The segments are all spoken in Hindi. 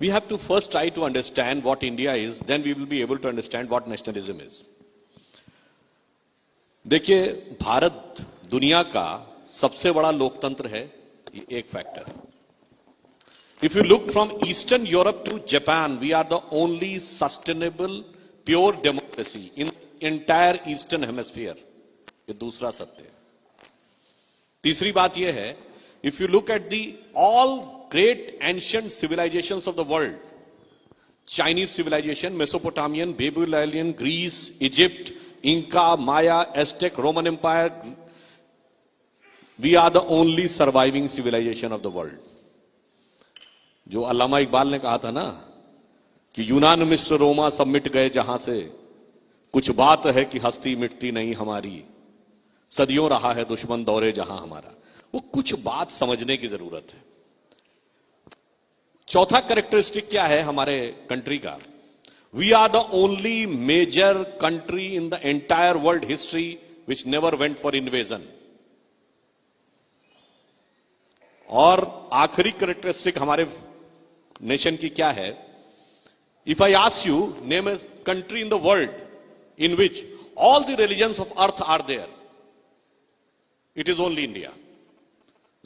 We have to first try to understand what India is, then we will be able to understand what nationalism is. देखिए, भारत दुनिया का सबसे बड़ा लोकतंत्र है, ये एक फैक्टर है. If you look from Eastern Europe to Japan, we are the only sustainable, pure democracy in entire Eastern Hemisphere. ये दूसरा सत्य है. तीसरी बात यह है, if you look at the all great ancient civilizations of the world, Chinese civilization, Mesopotamian, Babylonian, Greece, Egypt, Inca, Maya, Aztec, Roman Empire, we are the only surviving civilization of the world. जो अल्लामा इकबाल ने कहा था ना कि यूनान, मिस्र, रोमा सब मिट गए जहां से, कुछ बात है कि हस्ती मिटती नहीं हमारी, सदियों रहा है दुश्मन दौरे जहां हमारा. वो कुछ बात समझने की जरूरत है. चौथा कैरेक्टरिस्टिक क्या है हमारे कंट्री का? We are the only major country in the entire world history which never went for invasion. और आखिरी कैरेक्टरिस्टिक हमारे नेशन की क्या है? If I ask you name a country in the world in which all the religions of earth are there, it is only India.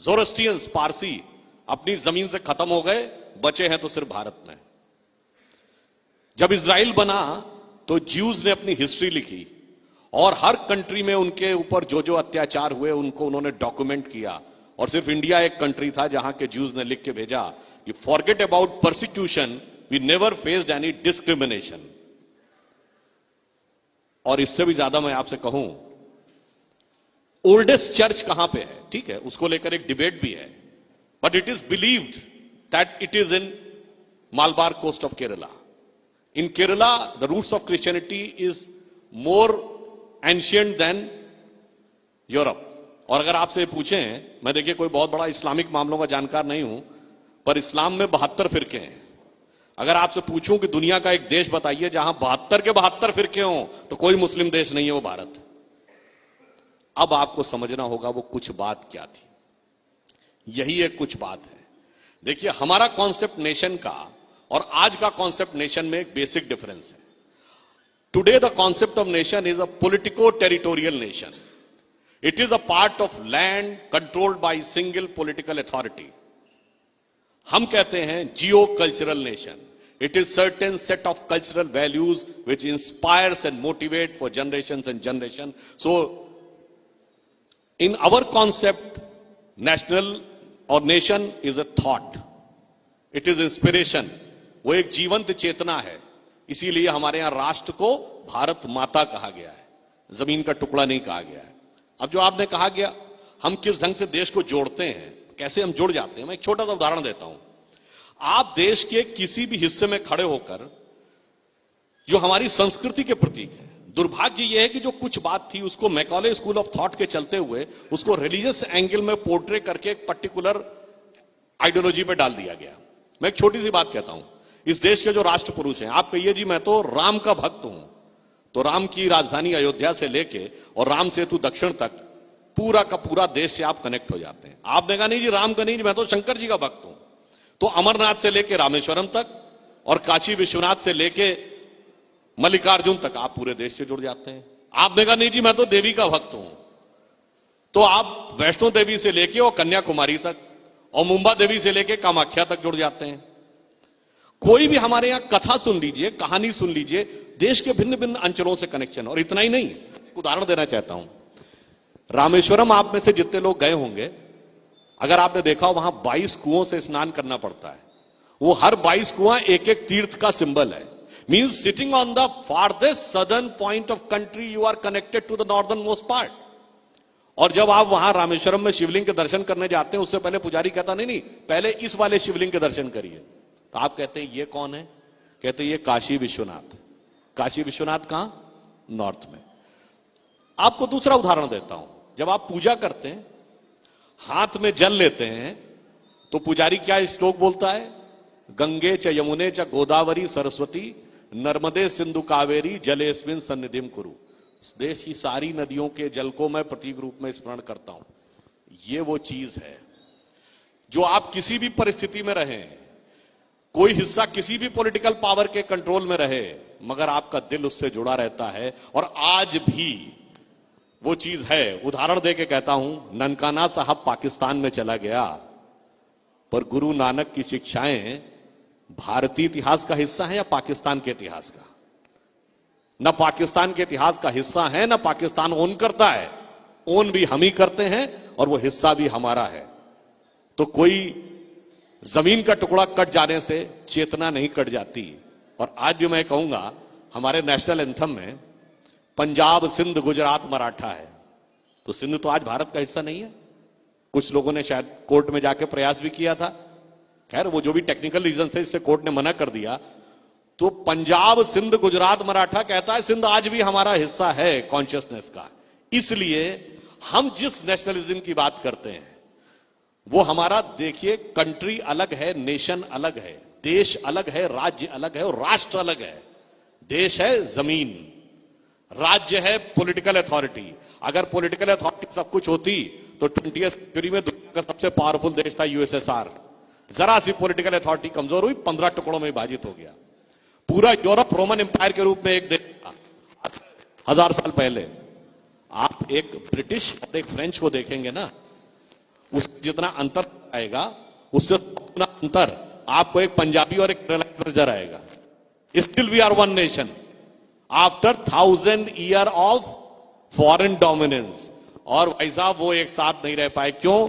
Zoroastrians, Parsi अपनी जमीन से खत्म हो गए, बचे हैं तो सिर्फ भारत में. जब इजराइल बना तो ज्यूज ने अपनी हिस्ट्री लिखी और हर कंट्री में उनके ऊपर जो जो अत्याचार हुए उनको उन्होंने डॉक्यूमेंट किया. और सिर्फ इंडिया एक कंट्री था जहां के ज्यूज ने लिख के भेजा कि forget about persecution, we never faced any discrimination. और इससे भी ज्यादा मैं आपसे कहूं, ओल्डेस्ट चर्च कहां पे है? ठीक है, उसको लेकर एक डिबेट भी है, but it is believed that it is in Malabar coast of Kerala. In Kerala the roots of Christianity is more ancient than Europe. और अगर आपसे पूछें, मैं देखिए कोई बहुत बड़ा इस्लामिक मामलों का जानकार नहीं हूं, पर इस्लाम में 72 फिरके हैं. अगर आपसे पूछूं कि दुनिया का एक देश बताइए जहां 72 के 72 फिरके हों, तो कोई मुस्लिम देश नहीं है, वो भारत. अब आपको समझना होगा वो कुछ बात क्या थी. यही एक कुछ बात है. देखिए, हमारा कॉन्सेप्ट नेशन का और आज का कॉन्सेप्ट नेशन में एक बेसिक डिफरेंस है. Today the concept of nation is a politico territorial nation. It is a part of land controlled by single political authority. हम कहते हैं geo cultural nation. It is certain set of cultural values which inspires and motivate for generations and generation. So, in our concept, national or nation is a thought. It is inspiration. वो एक जीवंत चेतना है. इसीलिए हमारे यहां राष्ट्र को भारत माता कहा गया है, जमीन का टुकड़ा नहीं कहा गया है. अब जो आपने कहा गया, हम किस ढंग से देश को जोड़ते हैं, कैसे हम जुड़ जाते हैं, मैं एक छोटा सा उदाहरण देता हूं. आप देश के किसी भी हिस्से में खड़े होकर, जो हमारी संस्कृति के प्रतीक है, दुर्भाग्य यह है कि जो कुछ बात थी उसको मैकॉले स्कूल ऑफ थॉट के चलते हुए उसको रिलीजियस एंगल में पोर्ट्रे करके एक पर्टिकुलर आइडियोलॉजी पे डाल दिया गया. मैं एक छोटी सी बात कहता हूं. इस देश के जो राष्ट्र पुरुष हैं, आप कहिए जी मैं तो राम का भक्त हूं, तो राम की राजधानी अयोध्या से लेके और राम सेतु दक्षिण तक पूरा का पूरा देश से आप कनेक्ट हो जाते हैं. आपने कहा नहीं जी राम का नहीं जी, मैं तो शंकर जी का भक्त हूं, तो अमरनाथ से लेके रामेश्वरम तक और काशी विश्वनाथ से लेके मल्लिकार्जुन तक आप पूरे देश से जुड़ जाते हैं. आपने कहा नहीं जी मैं तो देवी का भक्त हूं, तो आप वैष्णो देवी से लेके और कन्याकुमारी तक और मुंबा देवी से लेके कामाख्या तक जुड़ जाते हैं. कोई भी हमारे यहां कथा सुन लीजिए, कहानी सुन लीजिए, देश के भिन्न भिन्न अंचलों से कनेक्शन. और इतना ही नहीं, उदाहरण देना चाहता हूं. रामेश्वरम आप में से जितने लोग गए होंगे, अगर आपने देखा हो वहां 22 कुओं से स्नान करना पड़ता है. वो हर 22 कुआं एक एक तीर्थ का सिंबल है. Means sitting on the farthest southern point of country you are connected to the northern most part. और जब आप वहां रामेश्वरम में शिवलिंग के दर्शन करने जाते हैं, उससे पहले पुजारी कहता नहीं, पहले इस वाले शिवलिंग के दर्शन करिए. तो आप कहते हैं ये कौन है? कहते हैं ये काशी विश्वनाथ. काशी विश्वनाथ कहां? नॉर्थ में. आपको दूसरा उदाहरण देता हूं. जब आप पूजा करते हैं, हाथ में जल लेते हैं, तो पुजारी क्या श्लोक बोलता है? गंगे च यमुने च गोदावरी सरस्वती नर्मदे सिंधु कावेरी जलेस्मिन सन्निधिम कुरु. देश की सारी नदियों के जल को मैं प्रतीक रूप में स्मरण करता हूं. ये वो चीज है जो आप किसी भी परिस्थिति में रहें, कोई हिस्सा किसी भी पॉलिटिकल पावर के कंट्रोल में रहे, मगर आपका दिल उससे जुड़ा रहता है। और आज भी वो चीज है। उदाहरण देके कहता हूं, ननकाना साहब पाकिस्तान में चला गया, पर गुरु नानक की शिक्षाएं भारतीय इतिहास का हिस्सा है या पाकिस्तान के इतिहास का? न पाकिस्तान के इतिहास का हिस्सा है, न पाकिस्तान ओन करता है। ओन भी हम ही करते हैं और वो हिस्सा भी हमारा है। तो कोई जमीन का टुकड़ा कट जाने से चेतना नहीं कट जाती। और आज भी मैं कहूंगा, हमारे नेशनल एंथम में पंजाब, सिंध, गुजरात, मराठा है, तो सिंध तो आज भारत का हिस्सा नहीं है। कुछ लोगों ने शायद कोर्ट में जाके प्रयास भी किया था, खैर वो जो भी टेक्निकल रीजन से इससे कोर्ट ने मना कर दिया। तो पंजाब, सिंध, गुजरात, मराठा कहता है सिंध आज भी हमारा हिस्सा है कॉन्शियसनेस का। इसलिए हम जिस नेशनलिज्म की बात करते हैं वो हमारा, देखिए, कंट्री अलग है, नेशन अलग है, देश अलग है, राज्य अलग है और राष्ट्र अलग है। देश है जमीन, राज्य है पॉलिटिकल अथॉरिटी। अगर पॉलिटिकल अथॉरिटी सब कुछ होती तो 20वीं सेंचुरी में दुनिया का सबसे पावरफुल देश था यूएसएसआर। जरा सी पॉलिटिकल अथॉरिटी कमजोर हुई, 15 टुकड़ों में विभाजित हो गया। पूरा यूरोप रोमन एम्पायर के रूप में एक देश था 1000 साल पहले। आप एक ब्रिटिश और एक फ्रेंच को देखेंगे ना, उसमें जितना अंतर आएगा उससे उतना अंतर आपको एक पंजाबी और एक केरला नजर आएगा। Still we are one nation after 1000 year of foreign dominance. और भाई साहब वो एक साथ नहीं रह पाए, क्यों?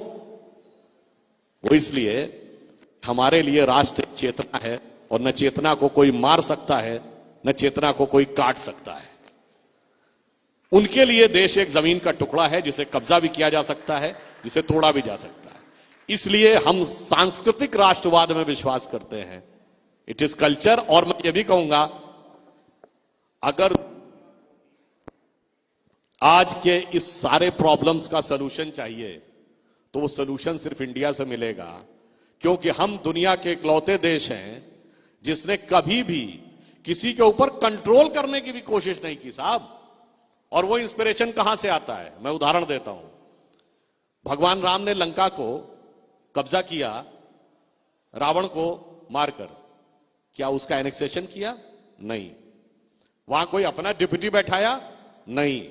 वो इसलिए हमारे लिए राष्ट्र चेतना है और न चेतना को कोई मार सकता है, न चेतना को कोई काट सकता है। उनके लिए देश एक जमीन का टुकड़ा है जिसे कब्जा भी किया जा सकता है, जिसे तोड़ा भी जा सकता है। इसलिए हम सांस्कृतिक राष्ट्रवाद में विश्वास करते हैं। It is culture. और मैं ये भी कहूंगा, अगर आज के इस सारे प्रॉब्लम्स का सलूशन चाहिए तो वो सलूशन सिर्फ इंडिया से मिलेगा, क्योंकि हम दुनिया के इकलौते देश हैं जिसने कभी भी किसी के ऊपर कंट्रोल करने की भी कोशिश नहीं की साहब। और वो इंस्पिरेशन कहां से आता है? मैं उदाहरण देता हूं। भगवान राम ने लंका को कब्जा किया रावण को मारकर, क्या उसका एनेक्सेशन किया? नहीं। वहां कोई अपना डिप्यूटी बैठाया? नहीं।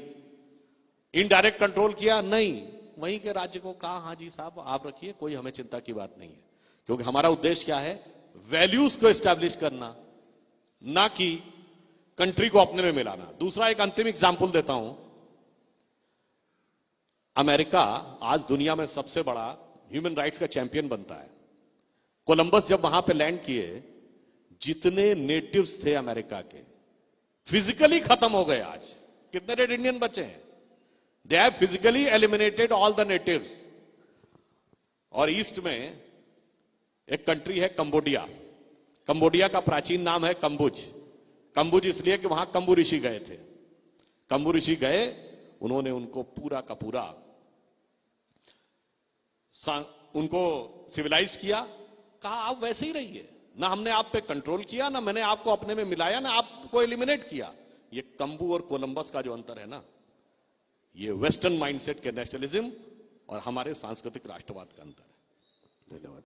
इनडायरेक्ट कंट्रोल किया? नहीं। वहीं के राज्य को कहा हां जी साहब आप रखिए, कोई हमें चिंता की बात नहीं है। क्योंकि हमारा उद्देश्य क्या है? वैल्यूज को एस्टैब्लिश करना, ना कि कंट्री को अपने में मिलाना। दूसरा एक अंतिम एग्जाम्पल देता हूं। अमेरिका आज दुनिया में सबसे बड़ा ह्यूमन राइट्स का चैंपियन बनता है। कोलंबस जब वहां पे लैंड किए, जितने नेटिव्स थे अमेरिका के फिजिकली खत्म हो गए। आज कितने रेड इंडियन बचे हैं? They have physically eliminated all the natives. और ईस्ट में एक कंट्री है कंबोडिया। कंबोडिया का प्राचीन नाम है कंबुज। कंबुज इसलिए कि वहां कंबु ऋषि गए थे। कंबु ऋषि गए, उन्होंने उनको पूरा का पूरा उनको सिविलाइज किया। कहा आप वैसे ही रहिए, ना हमने आप पे कंट्रोल किया, ना मैंने आपको अपने में मिलाया, ना आपको एलिमिनेट किया। ये कंबु और कोलंबस का जो अंतर है ना, ये वेस्टर्न माइंडसेट के नेशनलिज्म और हमारे सांस्कृतिक राष्ट्रवाद का अंतर है। धन्यवाद।